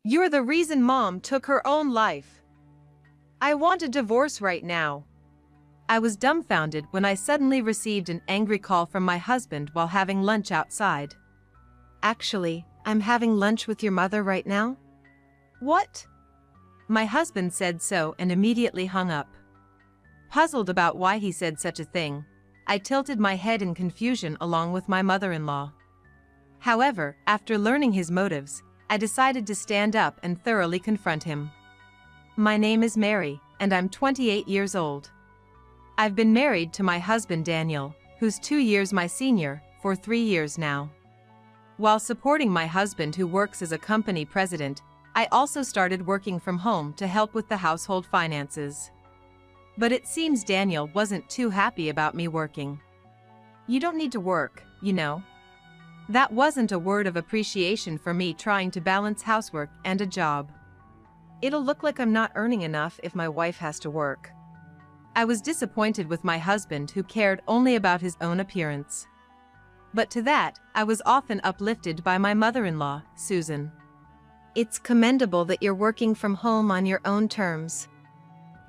You're the reason Mom took her own life. I want a divorce right now. I was dumbfounded when I suddenly received an angry call from my husband while having lunch outside. Actually, I'm having lunch with your mother right now? What? My husband said so and immediately hung up. Puzzled about why he said such a thing, I tilted my head in confusion along with my mother-in-law. However, after learning his motives, I decided to stand up and thoroughly confront him. My name is Mary, and I'm 28 years old. I've been married to my husband Daniel, who's 2 years my senior, for 3 years now. While supporting my husband who works as a company president, I also started working from home to help with the household finances. But it seems Daniel wasn't too happy about me working. You don't need to work, you know. That wasn't a word of appreciation for me trying to balance housework and a job. It'll look like I'm not earning enough if my wife has to work. I was disappointed with my husband who cared only about his own appearance. But to that, I was often uplifted by my mother-in-law, Susan. It's commendable that you're working from home on your own terms.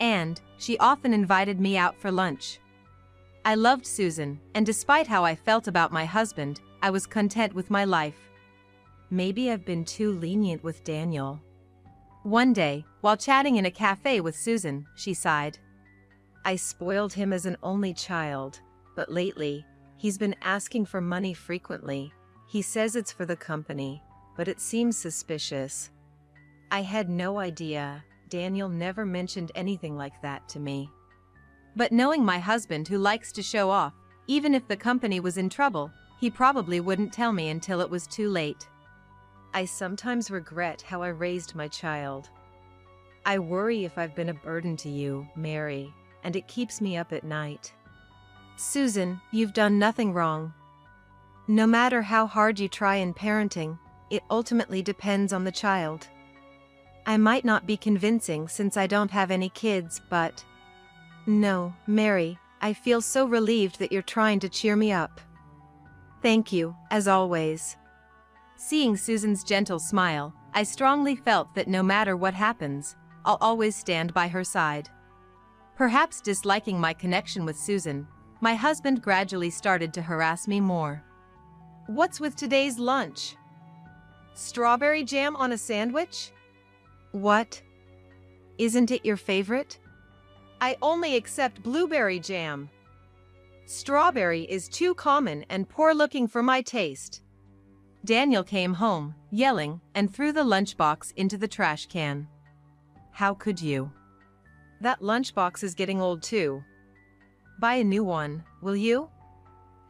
And she often invited me out for lunch. I loved Susan, and despite how I felt about my husband, I was content with my life. Maybe I've been too lenient with Daniel. One day, while chatting in a cafe with Susan, she sighed. I spoiled him as an only child, but lately, he's been asking for money frequently. He says it's for the company, but it seems suspicious. I had no idea. Daniel never mentioned anything like that to me. But knowing my husband who likes to show off, even if the company was in trouble, he probably wouldn't tell me until it was too late. I sometimes regret how I raised my child. I worry if I've been a burden to you, Mary, and it keeps me up at night. Susan, you've done nothing wrong. No matter how hard you try in parenting, it ultimately depends on the child. I might not be convincing since I don't have any kids, but... No, Mary, I feel so relieved that you're trying to cheer me up. Thank you, as always. Seeing Susan's gentle smile, I strongly felt that no matter what happens, I'll always stand by her side. Perhaps disliking my connection with Susan, my husband gradually started to harass me more. What's with today's lunch? Strawberry jam on a sandwich? What? Isn't it your favorite? I only accept blueberry jam. Strawberry is too common and poor-looking for my taste. Daniel came home, yelling, and threw the lunchbox into the trash can. How could you? That lunchbox is getting old too. Buy a new one, will you?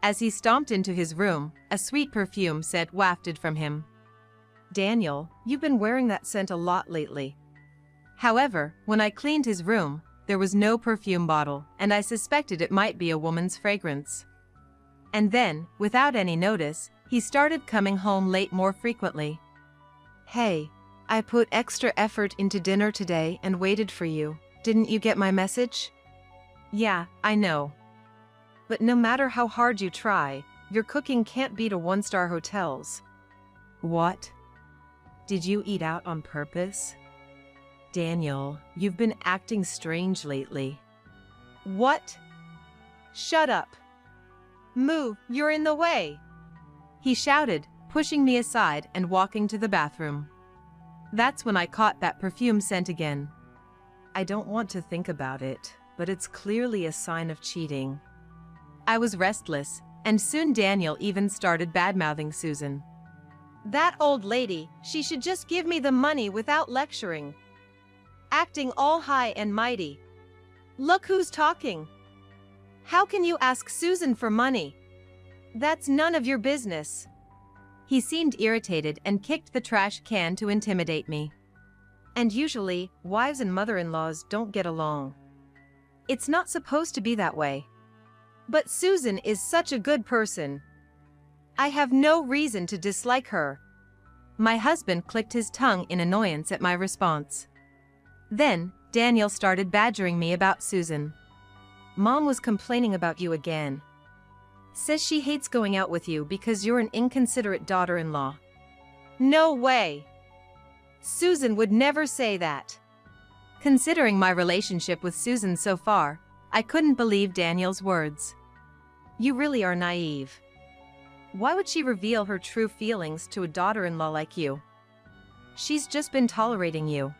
As he stomped into his room, a sweet perfume scent wafted from him. Daniel, you've been wearing that scent a lot lately. However, when I cleaned his room, there was no perfume bottle, and I suspected it might be a woman's fragrance. And then, without any notice, he started coming home late more frequently. Hey, I put extra effort into dinner today and waited for you. Didn't you get my message? Yeah, I know. But no matter how hard you try, your cooking can't beat a one-star hotel's. What? Did you eat out on purpose? Daniel, you've been acting strange lately. What? Shut up. Move, you're in the way. He shouted, pushing me aside and walking to the bathroom. That's when I caught that perfume scent again. I don't want to think about it, but it's clearly a sign of cheating. I was restless, and soon Daniel even started bad-mouthing Susan. That old lady, she should just give me the money without lecturing. Acting all high and mighty. Look who's talking. How can you ask Susan for money? That's none of your business. He seemed irritated and kicked the trash can to intimidate me. And usually, wives and mother-in-laws don't get along. It's not supposed to be that way. But Susan is such a good person. I have no reason to dislike her. My husband clicked his tongue in annoyance at my response. Then, Daniel started badgering me about Susan. Mom was complaining about you again. Says she hates going out with you because you're an inconsiderate daughter-in-law. No way! Susan would never say that. Considering my relationship with Susan so far, I couldn't believe Daniel's words. You really are naive. Why would she reveal her true feelings to a daughter-in-law like you? She's just been tolerating you.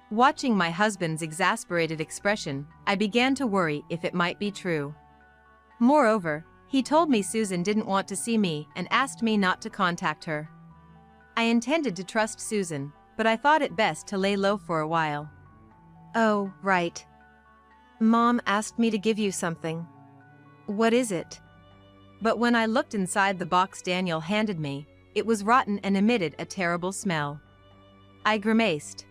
Watching my husband's exasperated expression, I began to worry if it might be true. Moreover, he told me Susan didn't want to see me and asked me not to contact her. I intended to trust Susan, but I thought it best to lay low for a while. Oh, right. Mom asked me to give you something. What is it? But when I looked inside the box Daniel handed me, it was rotten and emitted a terrible smell. I grimaced.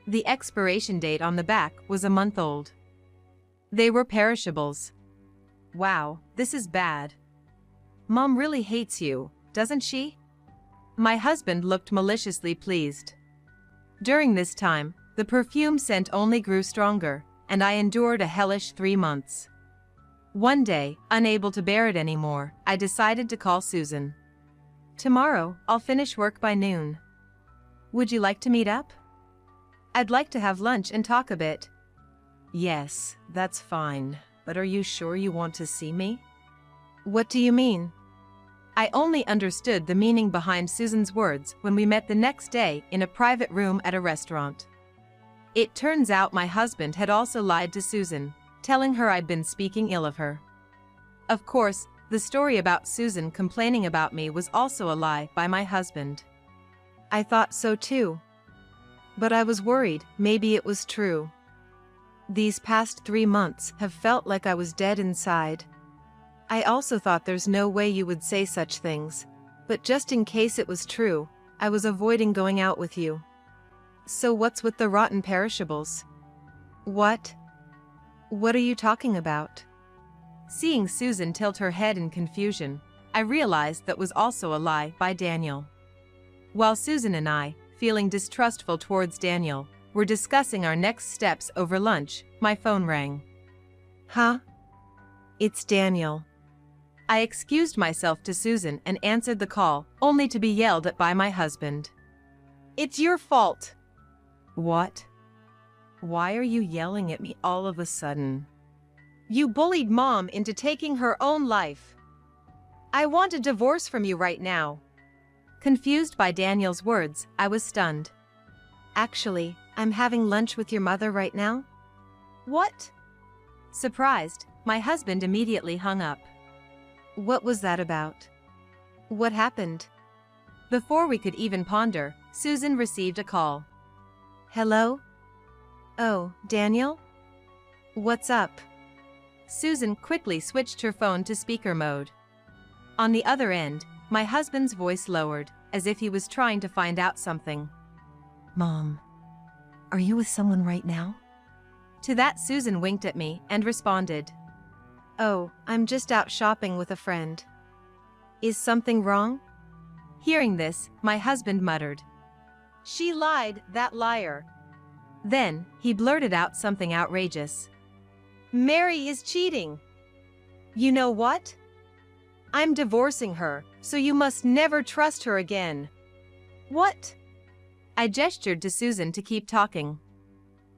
The expiration date on the back was a month old. They were perishables. Wow, this is bad. Mom really hates you, doesn't she? My husband looked maliciously pleased. During this time, the perfume scent only grew stronger, and I endured a hellish 3 months. One day, unable to bear it anymore, I decided to call Susan. Tomorrow, I'll finish work by noon. Would you like to meet up? I'd like to have lunch and talk a bit. Yes, that's fine, but are you sure you want to see me? What do you mean? I only understood the meaning behind Susan's words when we met the next day in a private room at a restaurant. It turns out my husband had also lied to Susan, telling her I'd been speaking ill of her. Of course, the story about Susan complaining about me was also a lie by my husband. I thought so too. But I was worried maybe it was true. These past 3 months have felt like I was dead inside. I also thought there's no way you would say such things, but just in case it was true, I was avoiding going out with you. So what's with the rotten perishables? What? What are you talking about? Seeing Susan tilt her head in confusion, I realized that was also a lie by Daniel. While Susan and I, feeling distrustful towards Daniel, were discussing our next steps over lunch, my phone rang. Huh? It's Daniel. I excused myself to Susan and answered the call, only to be yelled at by my husband. It's your fault. What? Why are you yelling at me all of a sudden? You bullied Mom into taking her own life. I want a divorce from you right now. Confused by Daniel's words, I was stunned. Actually, I'm having lunch with your mother right now. What? Surprised, my husband immediately hung up. What was that about? What happened? Before we could even ponder, Susan received a call. Hello? Oh, Daniel? What's up? Susan quickly switched her phone to speaker mode. On the other end, my husband's voice lowered, as if he was trying to find out something. Mom, are you with someone right now? To that, Susan winked at me and responded. Oh, I'm just out shopping with a friend. Is something wrong? Hearing this, my husband muttered. She lied, that liar. Then, he blurted out something outrageous. Mary is cheating. You know what? I'm divorcing her, so you must never trust her again. What? I gestured to Susan to keep talking.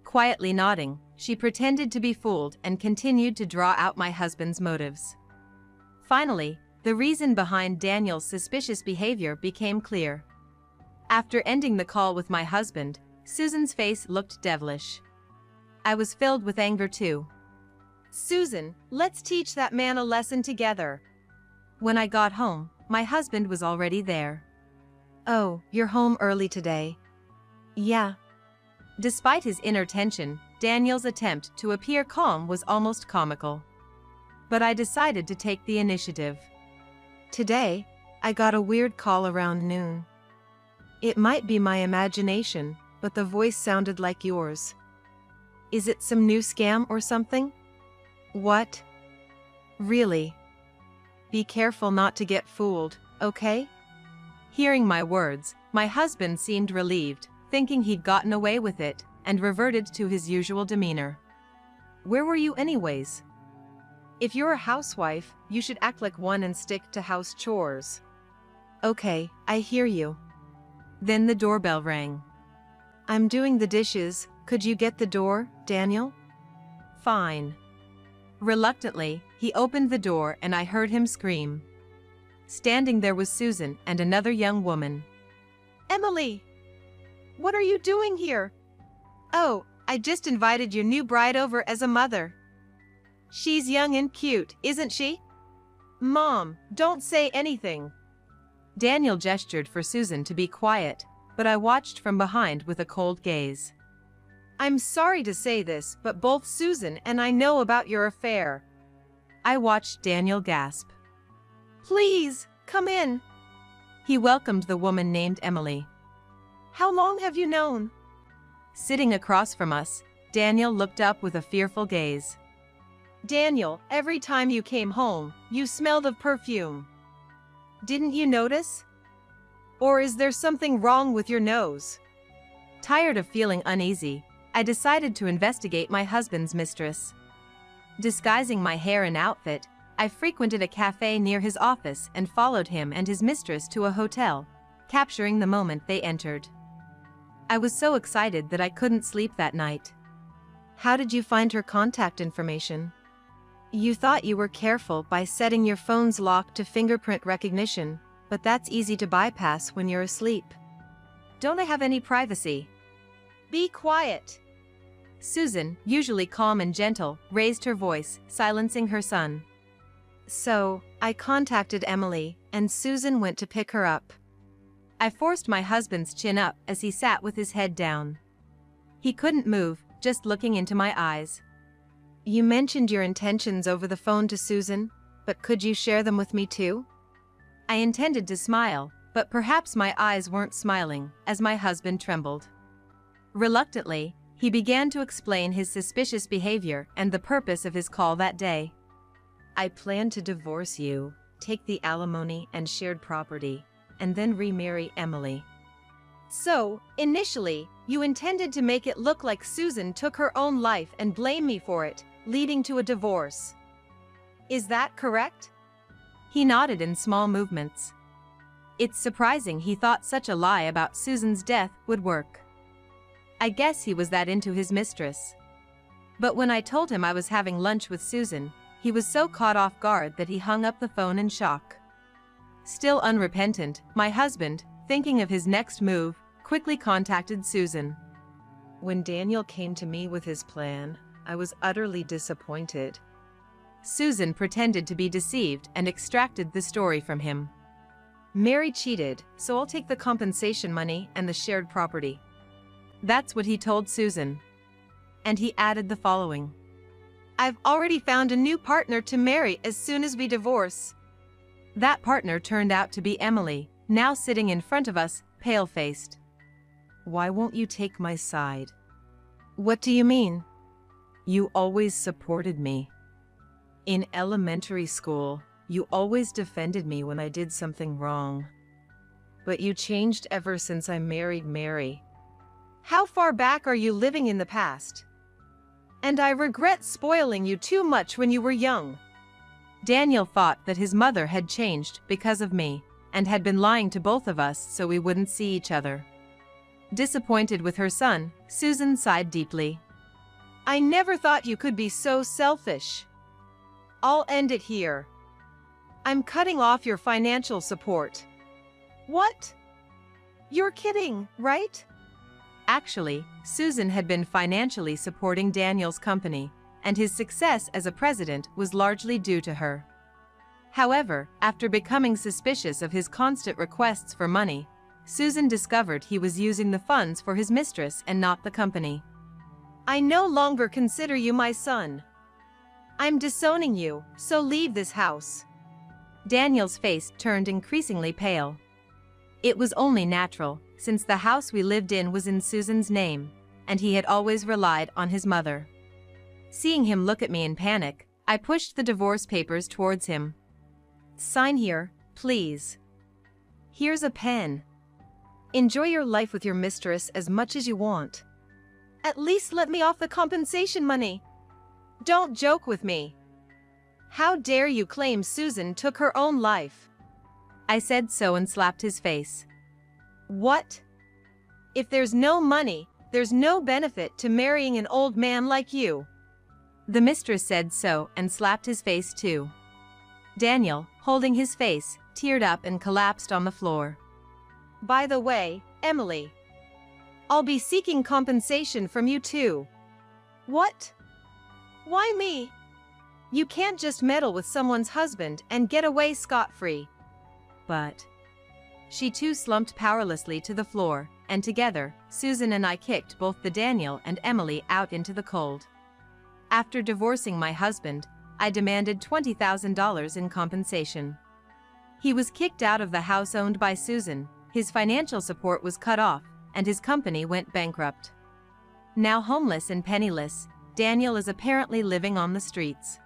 Quietly nodding, she pretended to be fooled and continued to draw out my husband's motives. Finally, the reason behind Daniel's suspicious behavior became clear. After ending the call with my husband, Susan's face looked devilish. I was filled with anger too. Susan, let's teach that man a lesson together. When I got home, my husband was already there. Oh, you're home early today. Yeah. Despite his inner tension, Daniel's attempt to appear calm was almost comical. But I decided to take the initiative. Today, I got a weird call around noon. It might be my imagination, but the voice sounded like yours. Is it some new scam or something? What? Really? Be careful not to get fooled, okay? Hearing my words, my husband seemed relieved, thinking he'd gotten away with it, and reverted to his usual demeanor. Where were you anyways? If you're a housewife, you should act like one and stick to house chores. Okay, I hear you. Then the doorbell rang. I'm doing the dishes. Could you get the door, Daniel? Fine. Reluctantly, he opened the door and I heard him scream. Standing there was Susan and another young woman. Emily! What are you doing here? Oh, I just invited your new bride over as a mother. She's young and cute, isn't she? Mom, don't say anything. Daniel gestured for Susan to be quiet, but I watched from behind with a cold gaze. I'm sorry to say this, but both Susan and I know about your affair. I watched Daniel gasp. Please, come in. He welcomed the woman named Emily. How long have you known? Sitting across from us, Daniel looked up with a fearful gaze. Daniel, every time you came home, you smelled of perfume. Didn't you notice? Or is there something wrong with your nose? Tired of feeling uneasy, I decided to investigate my husband's mistress. Disguising my hair and outfit, I frequented a cafe near his office and followed him and his mistress to a hotel, capturing the moment they entered. I was so excited that I couldn't sleep that night. How did you find her contact information? You thought you were careful by setting your phone's lock to fingerprint recognition, but that's easy to bypass when you're asleep. Don't I have any privacy? Be quiet. Susan, usually calm and gentle, raised her voice, silencing her son. So, I contacted Emily, and Susan went to pick her up. I forced my husband's chin up as he sat with his head down. He couldn't move, just looking into my eyes. You mentioned your intentions over the phone to Susan, but could you share them with me too? I intended to smile, but perhaps my eyes weren't smiling, as my husband trembled. Reluctantly, he began to explain his suspicious behavior and the purpose of his call that day. I plan to divorce you, take the alimony and shared property, and then remarry Emily. So, initially, you intended to make it look like Susan took her own life and blame me for it, leading to a divorce. Is that correct? He nodded in small movements. It's surprising he thought such a lie about Susan's death would work. I guess he was that into his mistress. But when I told him I was having lunch with Susan, he was so caught off guard that he hung up the phone in shock. Still unrepentant, my husband, thinking of his next move, quickly contacted Susan. When Daniel came to me with his plan, I was utterly disappointed. Susan pretended to be deceived and extracted the story from him. Mary cheated, so I'll take the compensation money and the shared property. That's what he told Susan. And he added the following. I've already found a new partner to marry as soon as we divorce. That partner turned out to be Emily, now sitting in front of us, pale-faced. Why won't you take my side? What do you mean? You always supported me. In elementary school, you always defended me when I did something wrong. But you changed ever since I married Mary. How far back are you living in the past? And I regret spoiling you too much when you were young. Daniel thought that his mother had changed because of me, and had been lying to both of us so we wouldn't see each other. Disappointed with her son, Susan sighed deeply. I never thought you could be so selfish. I'll end it here. I'm cutting off your financial support. What? You're kidding, right? Actually, Susan had been financially supporting Daniel's company, and his success as a president was largely due to her. However, after becoming suspicious of his constant requests for money, Susan discovered he was using the funds for his mistress and not the company. I no longer consider you my son. I'm disowning you, so leave this house. Daniel's face turned increasingly pale. It was only natural, since the house we lived in was in Susan's name, and he had always relied on his mother. Seeing him look at me in panic, I pushed the divorce papers towards him. Sign here, please. Here's a pen. Enjoy your life with your mistress as much as you want. At least let me off the compensation money. Don't joke with me. How dare you claim Susan took her own life? I said so and slapped his face. What? If there's no money, There's no benefit to marrying an old man like you. The mistress said so and slapped his face too. Daniel, holding his face, teared up and collapsed on the floor. By the way, Emily, I'll be seeking compensation from you too. What? Why me? You can't just meddle with someone's husband and get away scot-free. But she too slumped powerlessly to the floor, and together, Susan and I kicked both the Daniel and Emily out into the cold. After divorcing my husband, I demanded $20,000 in compensation. He was kicked out of the house owned by Susan, his financial support was cut off, and his company went bankrupt. Now homeless and penniless, Daniel is apparently living on the streets.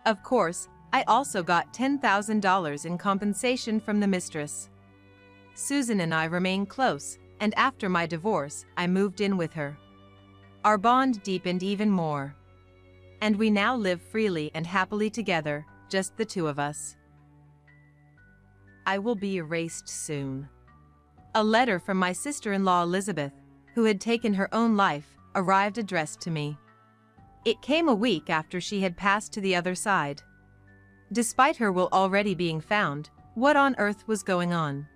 Of course, I also got $10,000 in compensation from the mistress. Susan and I remain close, and after my divorce, I moved in with her. Our bond deepened even more. And we now live freely and happily together, just the two of us. I will be erased soon. A letter from my sister-in-law Elizabeth, who had taken her own life, arrived addressed to me. It came a week after she had passed to the other side. Despite her will already being found, what on earth was going on?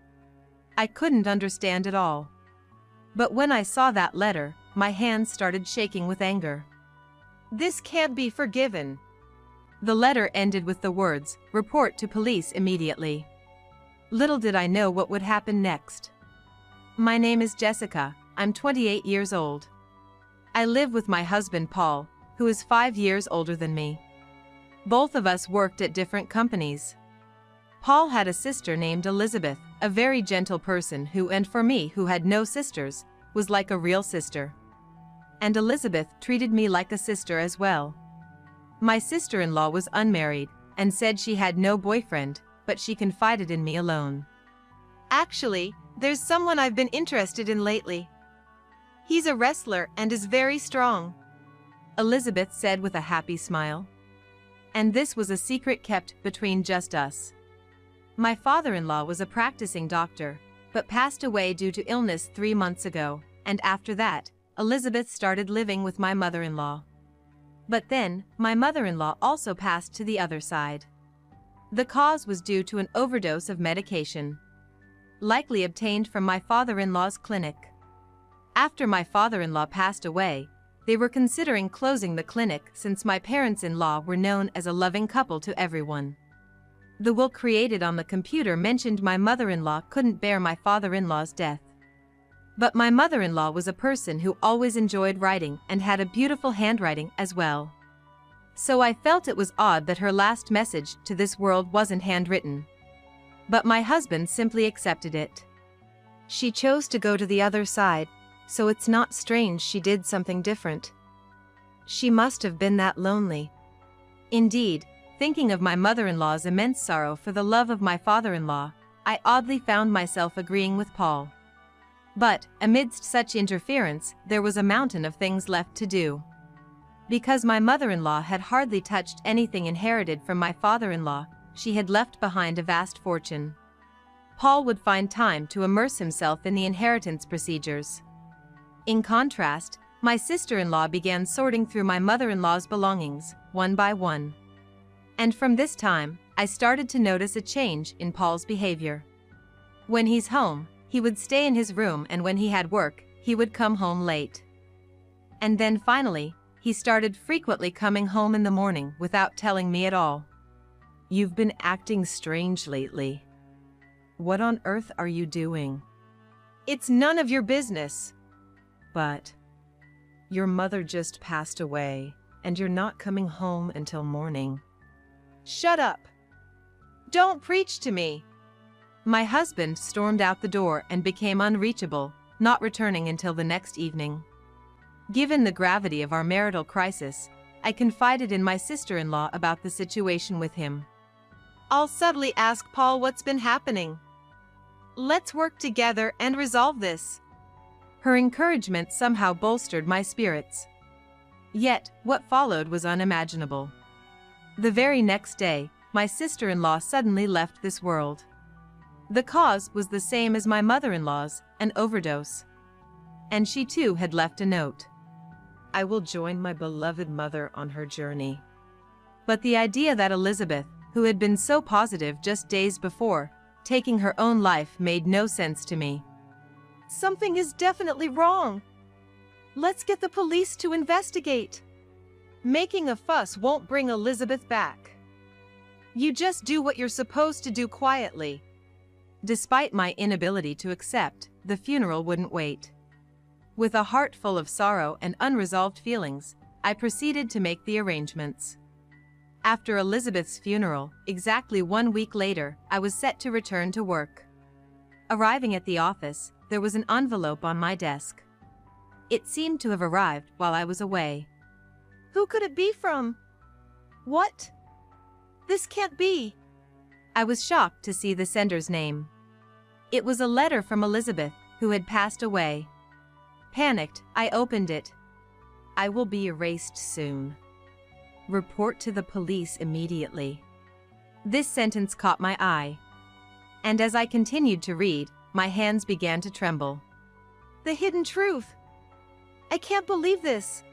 I couldn't understand it all. But when I saw that letter, my hands started shaking with anger. This can't be forgiven. The letter ended with the words, "Report to police immediately." Little did I know what would happen next. My name is Jessica, I'm 28 years old. I live with my husband Paul, who is 5 years older than me. Both of us worked at different companies. Paul had a sister named Elizabeth, a very gentle person who, and for me who had no sisters, was like a real sister. And Elizabeth treated me like a sister as well. My sister-in-law was unmarried, and said she had no boyfriend, but she confided in me alone. Actually, there's someone I've been interested in lately. He's a wrestler and is very strong, Elizabeth said with a happy smile. And this was a secret kept between just us. My father-in-law was a practicing doctor, but passed away due to illness 3 months ago, and after that, Elizabeth started living with my mother-in-law. But then, my mother-in-law also passed to the other side. The cause was due to an overdose of medication, likely obtained from my father-in-law's clinic. After my father-in-law passed away, they were considering closing the clinic since my parents-in-law were known as a loving couple to everyone. The will created on the computer mentioned my mother-in-law couldn't bear my father-in-law's death. But my mother-in-law was a person who always enjoyed writing and had a beautiful handwriting as well. So I felt it was odd that her last message to this world wasn't handwritten. But my husband simply accepted it. She chose to go to the other side, so it's not strange she did something different. She must have been that lonely. Indeed, thinking of my mother-in-law's immense sorrow for the love of my father-in-law, I oddly found myself agreeing with Paul. But, amidst such interference, there was a mountain of things left to do. Because my mother-in-law had hardly touched anything inherited from my father-in-law, she had left behind a vast fortune. Paul would find time to immerse himself in the inheritance procedures. In contrast, my sister-in-law began sorting through my mother-in-law's belongings, one by one. And from this time, I started to notice a change in Paul's behavior. When he's home, he would stay in his room, and when he had work, he would come home late. And then finally, he started frequently coming home in the morning without telling me at all. "You've been acting strange lately. What on earth are you doing?" "It's none of your business." "But your mother just passed away, and you're not coming home until morning." "Shut up. Don't preach to me." My husband stormed out the door and became unreachable, not returning until the next evening. Given the gravity of our marital crisis, I confided in my sister-in-law about the situation with him. "I'll subtly ask Paul what's been happening. Let's work together and resolve this." Her encouragement somehow bolstered my spirits. Yet, what followed was unimaginable. The very next day, my sister-in-law suddenly left this world. The cause was the same as my mother-in-law's, an overdose. and she too had left a note. I will join my beloved mother on her journey. But the idea that Elizabeth, who had been so positive just days before, taking her own life made no sense to me. Something is definitely wrong. Let's get the police to investigate. Making a fuss won't bring Elizabeth back. You just do what you're supposed to do quietly. Despite my inability to accept, the funeral wouldn't wait. With a heart full of sorrow and unresolved feelings, I proceeded to make the arrangements. After Elizabeth's funeral, exactly 1 week later, I was set to return to work. Arriving at the office, there was an envelope on my desk. It seemed to have arrived while I was away. Who could it be from? What? This can't be. I was shocked to see the sender's name. It was a letter from Elizabeth, who had passed away. Panicked, I opened it. I will be erased soon. Report to the police immediately. This sentence caught my eye. And as I continued to read, my hands began to tremble. The hidden truth. I can't believe this.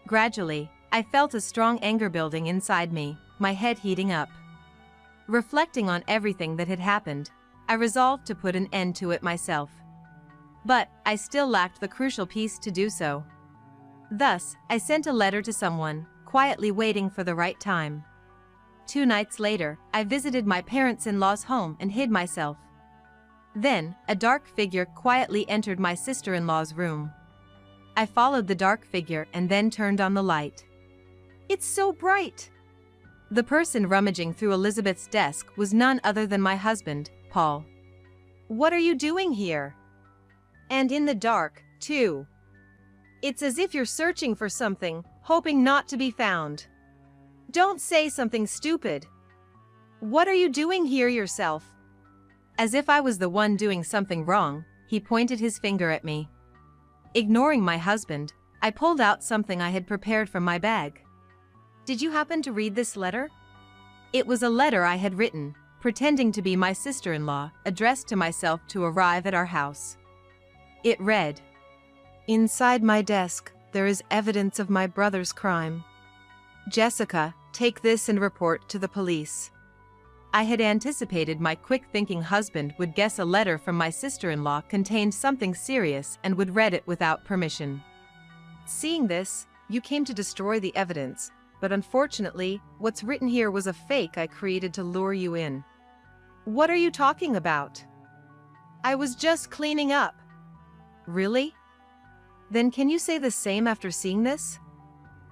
Gradually, I felt a strong anger building inside me, my head heating up. Reflecting on everything that had happened, I resolved to put an end to it myself. But I still lacked the crucial piece to do so. Thus, I sent a letter to someone, quietly waiting for the right time. 2 nights later, I visited my parents-in-law's home and hid myself. Then, a dark figure quietly entered my sister-in-law's room. I followed the dark figure and then turned on the light. It's so bright! The person rummaging through Elizabeth's desk was none other than my husband, Paul. What are you doing here? And in the dark, too. It's as if you're searching for something, hoping not to be found. Don't say something stupid. What are you doing here yourself? As if I was the one doing something wrong, he pointed his finger at me. Ignoring my husband, I pulled out something I had prepared from my bag. Did you happen to read this letter? It was a letter I had written, pretending to be my sister-in-law, addressed to myself to arrive at our house. It read, "Inside my desk, there is evidence of my brother's crime. Jessica, take this and report to the police." I had anticipated my quick-thinking husband would guess a letter from my sister-in-law contained something serious and would read it without permission. Seeing this, you came to destroy the evidence, but unfortunately, what's written here was a fake I created to lure you in. What are you talking about? I was just cleaning up. Really? Then can you say the same after seeing this?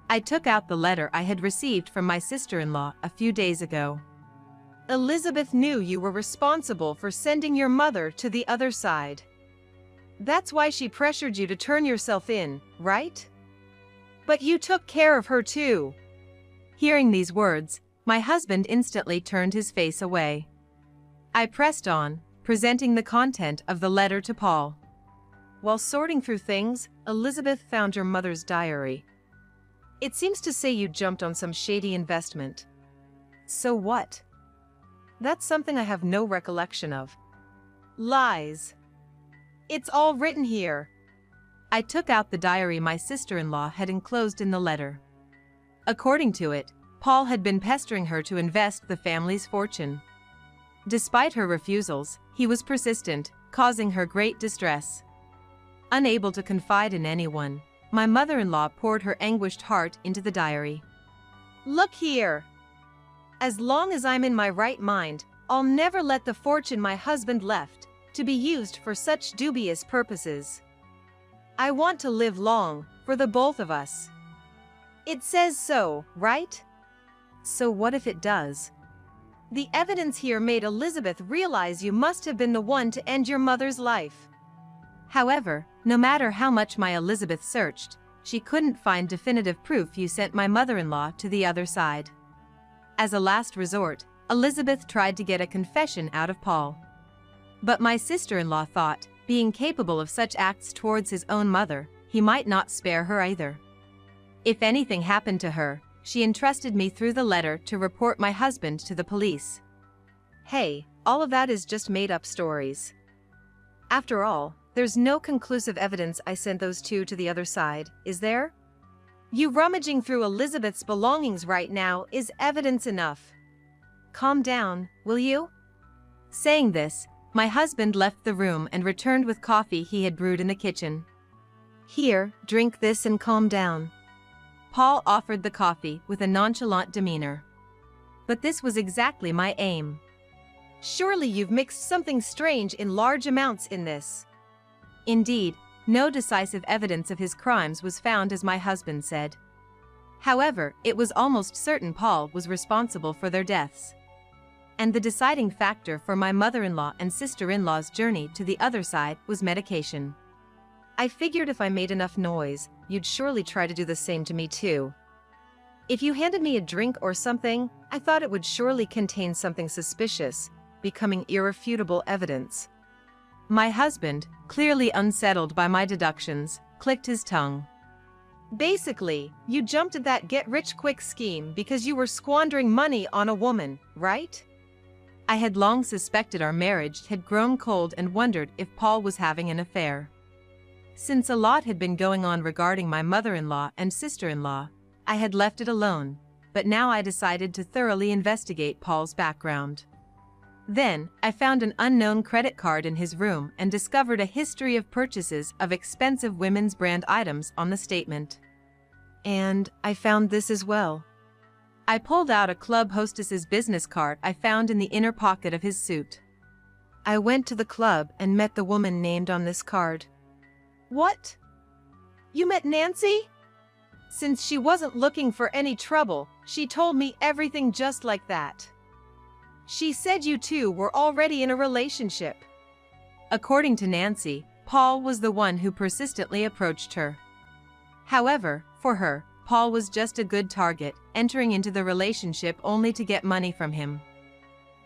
I took out the letter I had received from my sister-in-law a few days ago. Elizabeth knew you were responsible for sending your mother to the other side. That's why she pressured you to turn yourself in, right? But you took care of her too. Hearing these words, my husband instantly turned his face away. I pressed on, presenting the content of the letter to Paul. While sorting through things, Elizabeth found your mother's diary. It seems to say you jumped on some shady investment. So what? That's something I have no recollection of. Lies. It's all written here. I took out the diary my sister-in-law had enclosed in the letter. According to it, Paul had been pestering her to invest the family's fortune. Despite her refusals, he was persistent, causing her great distress. Unable to confide in anyone, my mother-in-law poured her anguished heart into the diary. Look here. As long as I'm in my right mind, I'll never let the fortune my husband left to be used for such dubious purposes. I want to live long, for the both of us. It says so, right? So what if it does? The evidence here made Elizabeth realize you must have been the one to end your mother's life. However, no matter how much my Elizabeth searched, she couldn't find definitive proof you sent my mother-in-law to the other side. As a last resort, Elizabeth tried to get a confession out of Paul. But my sister-in-law thought, being capable of such acts towards his own mother, he might not spare her either. If anything happened to her, she entrusted me through the letter to report my husband to the police. Hey, all of that is just made-up stories. After all, There's no conclusive evidence I sent those two to the other side, is there? You rummaging through Elizabeth's belongings right now is evidence enough. Calm down, will you? Saying this, my husband left the room and returned with coffee he had brewed in the kitchen. Here, drink this and calm down. Paul offered the coffee with a nonchalant demeanor. But this was exactly my aim. Surely you've mixed something strange in large amounts in this. Indeed, no decisive evidence of his crimes was found, as my husband said. However, it was almost certain Paul was responsible for their deaths. And the deciding factor for my mother-in-law and sister-in-law's journey to the other side was medication. I figured if I made enough noise, you'd surely try to do the same to me too. If you handed me a drink or something, I thought it would surely contain something suspicious, becoming irrefutable evidence. My husband, clearly unsettled by my deductions, clicked his tongue. Basically, you jumped at that get-rich-quick scheme because you were squandering money on a woman, right? I had long suspected our marriage had grown cold and wondered if Paul was having an affair. Since a lot had been going on regarding my mother-in-law and sister-in-law, I had left it alone, but now I decided to thoroughly investigate Paul's background. Then, I found an unknown credit card in his room and discovered a history of purchases of expensive women's brand items on the statement. And I found this as well. I pulled out a club hostess's business card I found in the inner pocket of his suit. I went to the club and met the woman named on this card. What? You met Nancy? Since she wasn't looking for any trouble, she told me everything just like that. She said you two were already in a relationship. According to Nancy, Paul was the one who persistently approached her. However, for her, Paul was just a good target, entering into the relationship only to get money from him.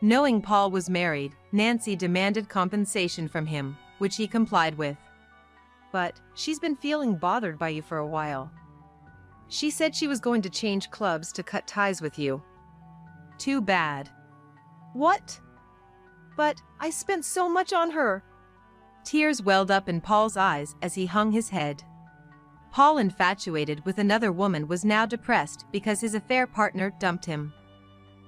Knowing Paul was married, Nancy demanded compensation from him, which he complied with. But she's been feeling bothered by you for a while. She said she was going to change clubs to cut ties with you. Too bad. What? But I spent so much on her. Tears welled up in Paul's eyes as he hung his head. Paul, infatuated with another woman, was now depressed because his affair partner dumped him.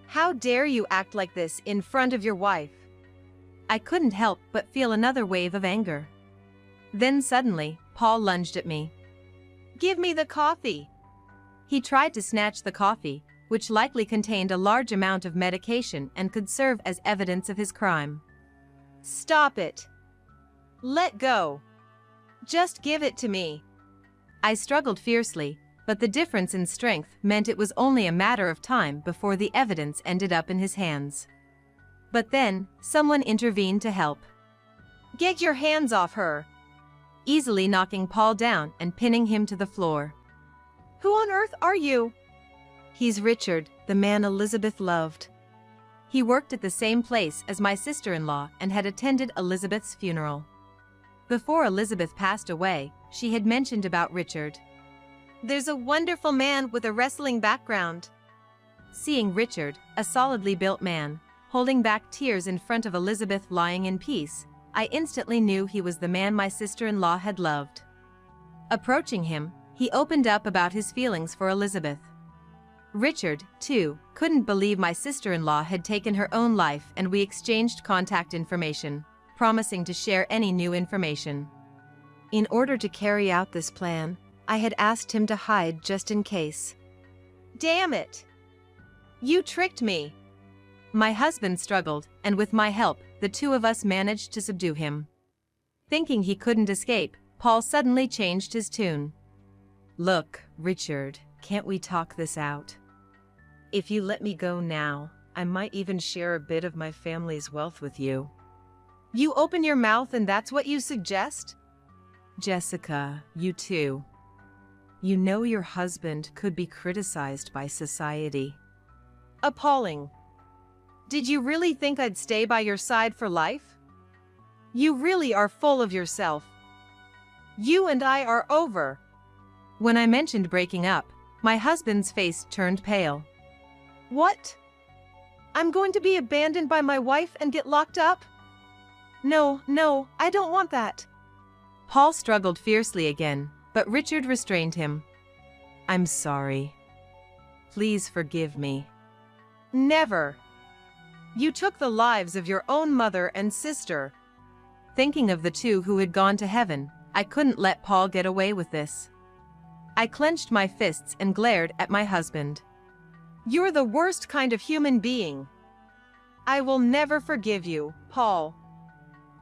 How dare you act like this in front of your wife? I couldn't help but feel another wave of anger. Then suddenly, Paul lunged at me. Give me the coffee. He tried to snatch the coffee, which likely contained a large amount of medication and could serve as evidence of his crime. Stop it. Let go. Just give it to me. I struggled fiercely, but the difference in strength meant it was only a matter of time before the evidence ended up in his hands. But then, someone intervened to help. Get your hands off her. Easily knocking Paul down and pinning him to the floor. Who on earth are you? He's Richard, the man Elizabeth loved. He worked at the same place as my sister-in-law and had attended Elizabeth's funeral. Before Elizabeth passed away, she had mentioned about Richard. There's a wonderful man with a wrestling background. Seeing Richard, a solidly built man, holding back tears in front of Elizabeth lying in peace, I instantly knew he was the man my sister-in-law had loved. Approaching him, he opened up about his feelings for Elizabeth. Richard, too, couldn't believe my sister-in-law had taken her own life, and we exchanged contact information, promising to share any new information. In order to carry out this plan, I had asked him to hide just in case. Damn it! You tricked me! My husband struggled, and with my help, the two of us managed to subdue him. Thinking he couldn't escape, Paul suddenly changed his tune. Look, Richard, can't we talk this out? If you let me go now, I might even share a bit of my family's wealth with you. You open your mouth and that's what you suggest? Jessica, you too. You know your husband could be criticized by society. Appalling. Did you really think I'd stay by your side for life? You really are full of yourself. You and I are over. When I mentioned breaking up, my husband's face turned pale. What? I'm going to be abandoned by my wife and get locked up? No, I don't want that. Paul struggled fiercely again, but Richard restrained him. "I'm sorry. Please forgive me." "Never. You took the lives of your own mother and sister." Thinking of the two who had gone to heaven, I couldn't let Paul get away with this. I clenched my fists and glared at my husband. "You're the worst kind of human being. I will never forgive you, Paul.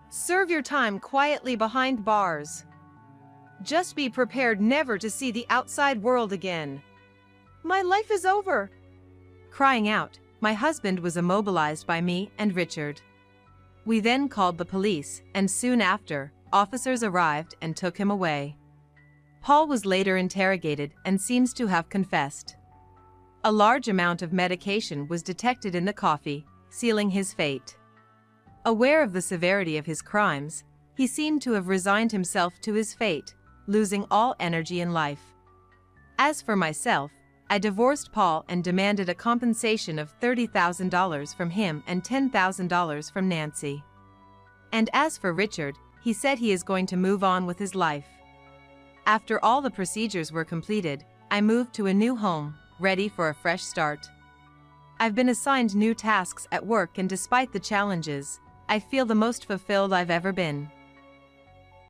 Serve your time quietly behind bars. Just be prepared never to see the outside world again. My life is over." Crying out, my husband was immobilized by me and Richard. We then called the police, and soon after, officers arrived and took him away. Paul was later interrogated and seems to have confessed. A large amount of medication was detected in the coffee, sealing his fate. Aware of the severity of his crimes, he seemed to have resigned himself to his fate, losing all energy in life. As for myself, I divorced Paul and demanded a compensation of $30,000 from him and $10,000 from Nancy. And as for Richard, he said he is going to move on with his life. After all the procedures were completed, I moved to a new home, ready for a fresh start. I've been assigned new tasks at work, and despite the challenges, I feel the most fulfilled I've ever been.